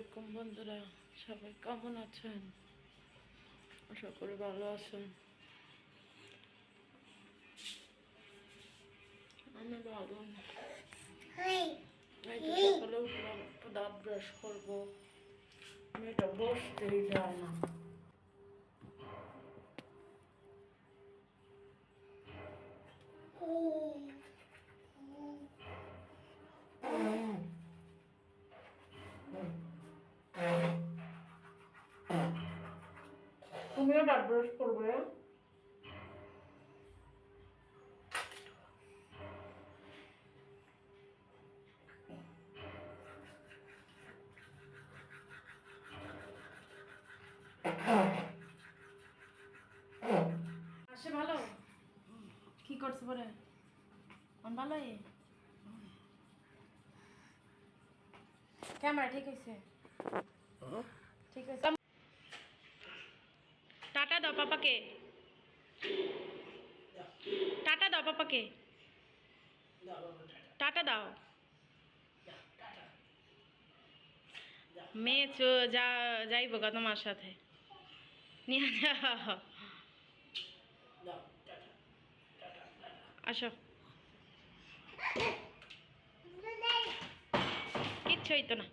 আলাইকুম বন্ধুরা, সবাই কেমন আছেন? আশা করি ভালো আছেন। আমি ভালো। সকালে উঠলাম, একটু দাঁত ব্রাশ করবো। মেয়েটা বসতেই যায় না। তুমিও দাঁত ব্রাশ করবে? আসে ভালো কি করছে পরে ভালো ক্যামেরা ঠিক আছে? ঠিক আছে, টাটা দাও পাপাকে, টাটা দাও পাপাকে, টাটা দাও। মেয়ে যাইব গা তোমার সাথে নিয়ে যাও। আসো, কিচ্ছু হইতো না।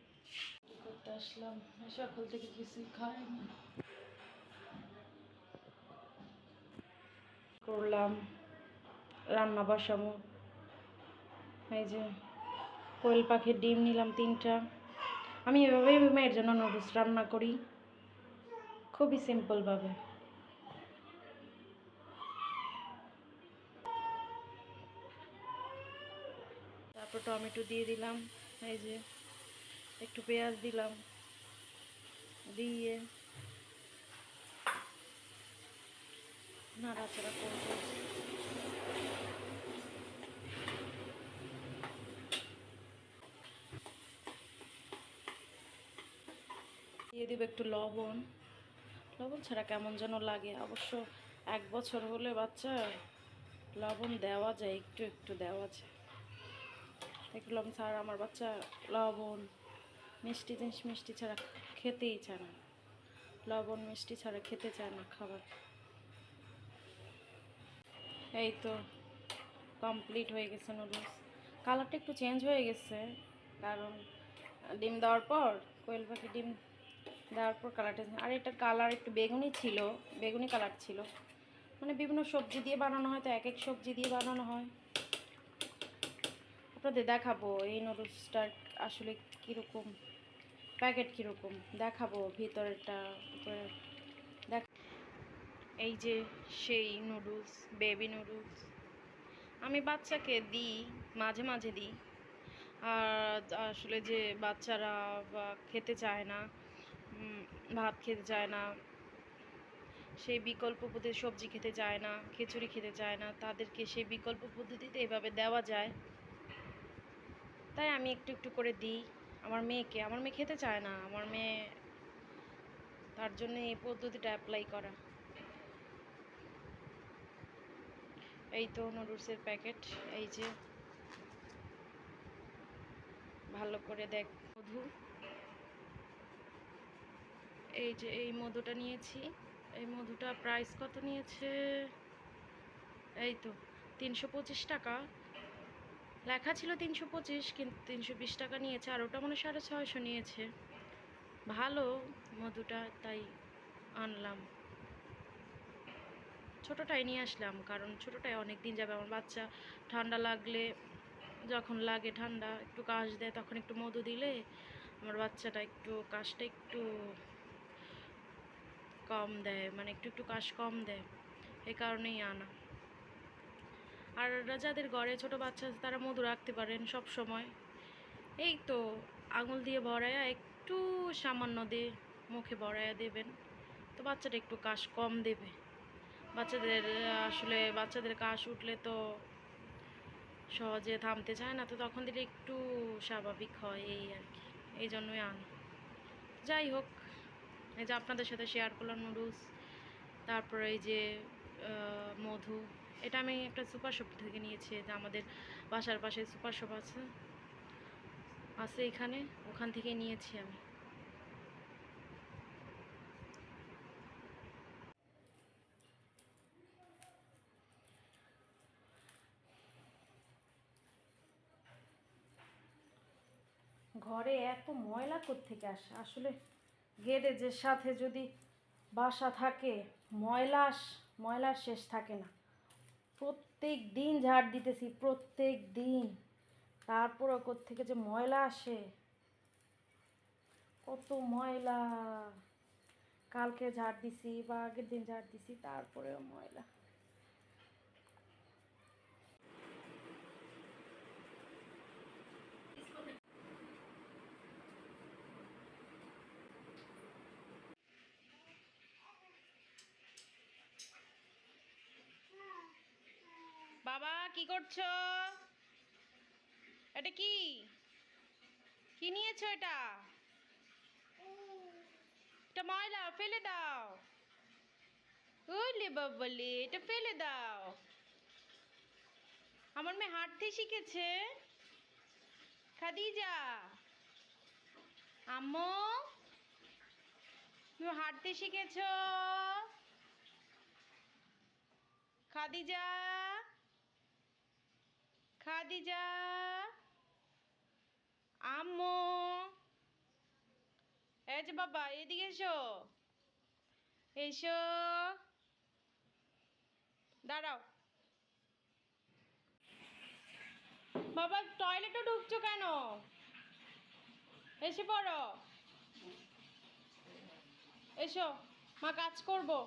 করতে আসলাম, সকাল থেকে কিছু খাইনি। করলাম রান্না বসামো। এই যে কোয়েল পাখির ডিম নিলাম 3টা। আমি এভাবেই মেয়ের জন্য নুডলস রান্না করি, খুবই সিম্পলভাবে। তারপর টমেটো দিয়ে দিলাম, এই যে একটু পেঁয়াজ দিলাম, দিয়ে নাড়াচাড়া করবো। দিয়ে দিব একটু লবণ। লবণ ছাড়া কেমন যেন লাগে, অবশ্য 1 বছর হলে বাচ্চা লবণ দেওয়া যায়, একটু একটু দেওয়া যায়। দেখলাম স্যার আমার বাচ্চা লবণ মিষ্টি জিনিস মিষ্টি ছাড়া খেতেই চায় না, লবণ মিষ্টি ছাড়া খেতে চায় না খাবার। এই তো কমপ্লিট হয়ে গেছে নুডলস। কালারটা একটু চেঞ্জ হয়ে গেছে, কারণ ডিম দেওয়ার পর, কোয়েল পাখি ডিম দেওয়ার পর কালারটা, আর এটার কালার একটু বেগুনি ছিল, বেগুনি কালার ছিল। মানে বিভিন্ন সবজি দিয়ে বানানো হয়, তো এক এক সবজি দিয়ে বানানো হয়। আপনাদের দেখাবো এই নুডলসটার আসলে কীরকম, প্যাকেট কীরকম দেখাবো, ভিতরেরটা উপরে দেখ। এই যে সেই নুডলস, বেবি নুডলস আমি বাচ্চাকে দিই, মাঝে মাঝে দিই। আর আসলে যে বাচ্চারা খেতে চায় না, ভাত খেতে চায় না, সেই বিকল্প পদ্ধতি, সবজি খেতে চায় না, খিচুড়ি খেতে চায় না, তাদেরকে সেই বিকল্প পদ্ধতিতে এভাবে দেওয়া যায়। তাই আমি একটু একটু করে দিই আমার মেয়েকে। আমার মেয়ে খেতে চায় না, আমার মেয়ে, তার জন্য এই পদ্ধতিটা অ্যাপ্লাই করা। এই তো নুডলসের প্যাকেট, এই যে ভালো করে দেখ মধু, এই যে এই মধুটা নিয়েছি। এই মধুটা প্রাইস কত নিয়েছে, এই তো 325 টাকা লেখা ছিল, 325, কিন্তু 320 টাকা নিয়েছে। আর ওটা মানে 650 নিয়েছে। ভালো মধুটা, তাই আনলাম। ছোটোটাই নিয়ে আসলাম, কারণ ছোটোটাই অনেক দিন যাবে। আমার বাচ্চা ঠান্ডা লাগলে, যখন লাগে ঠান্ডা একটু কাশ দেয়, তখন একটু মধু দিলে আমার বাচ্চাটা একটু কাশটা একটু কম দেয়, মানে একটু একটু কাশ কম দেয়, এই কারণেই আনা। আর যাদের ঘরে ছোট বাচ্চা আছে তারা মধু রাখতে পারেন সব সময়। এই তো আঙুল দিয়ে ভরায়া একটু সামান্য দিয়ে মুখে ভরায়া দেবেন, তো বাচ্চাটা একটু কাশ কম দেবে। বাচ্চাদের আসলে বাচ্চাদের কাশ উঠলে তো সহজে থামতে চায় না, তো তখন দিলে একটু স্বাভাবিক হয়, এই আর কি, এই জন্যই আনা। যাই হোক, এই যে আপনাদের সাথে শেয়ার করলাম নুডলস। তারপরে এই যে মধু, এটা আমি একটা সুপার শপ থেকে নিয়েছি। এটা আমাদের বাসার পাশে সুপার শপ আছে এখানে, ওখান থেকে নিয়েছি আমি। ঘরে এত ময়লা কোত্থেকে আসে আসলে? গ্যারেজের সাথে যদি বাসা থাকে, ময়লার শেষ থাকে না। প্রত্যেক দিন ঝাড় দিতেছি, প্রত্যেক দিন, তারপরও কোত্থেকে যে ময়লা আসে, কত ময়লা। কালকে ঝাড় দিছি বা আগের দিন ঝাড় দিছি, তারপরেও ময়লা। বাবা কি করছো? এটা কি কি নিয়েছো? এটা এটা ময়লা, ফেলে দাও। ওলে বাবালে, এটা ফেলে দাও। আমার মেয়ে হাঁটতে শিখেছে। খাদিজা, আম্মু তুমি হাঁটতে শিখেছো? খাদিজা, খাদিজা, আম্মু, এই যে বাবা, এদিকে এসো, এসো, দাঁড়াও। বাবা টয়লেটে ঢুকছো কেন? এসে পড়ো, এসো, মা কাজ করবো।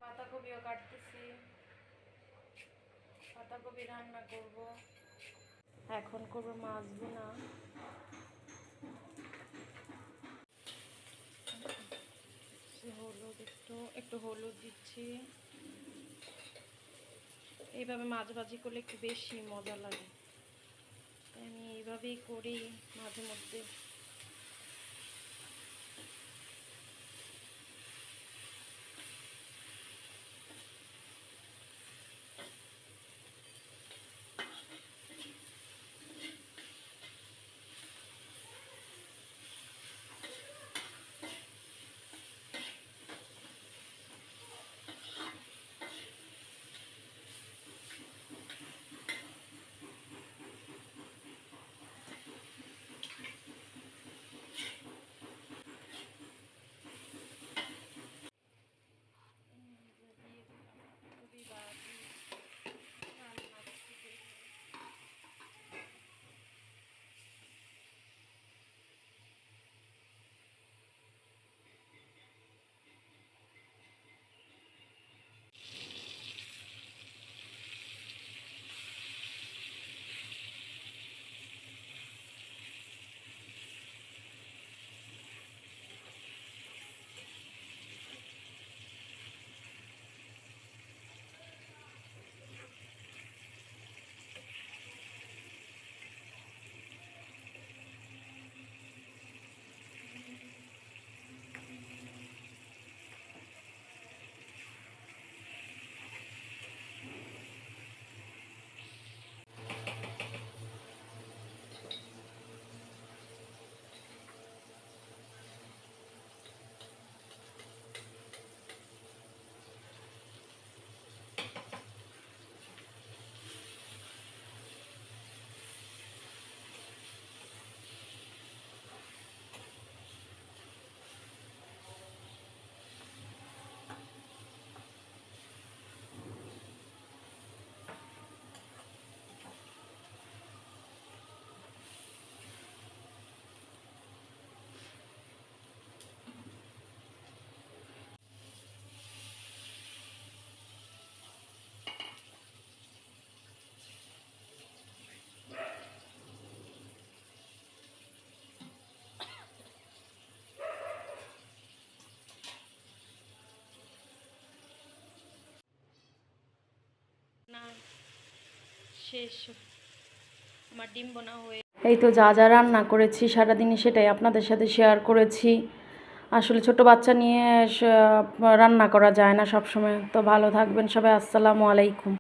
পাতাকপিও কাটতেছি, পাতাকপি রান্না করব। এখন করব মাছ ভুনা। হলুদ, একটু হলুদ দিচ্ছি। এইভাবে মাছ ভাজি করলে একটু বেশি মজা লাগে, আমি এইভাবেই করি মাঝে মধ্যে। না শেষ আমার ডিম বোনা হয়ে এই তো যা যা রান্না করেছি সারাদিনে সেটাই আপনাদের সাথে শেয়ার করেছি। আসলে ছোট বাচ্চা নিয়ে রান্না করা যায় না সব সময়। তো ভালো থাকবেন সবাই, আসসালামু আলাইকুম।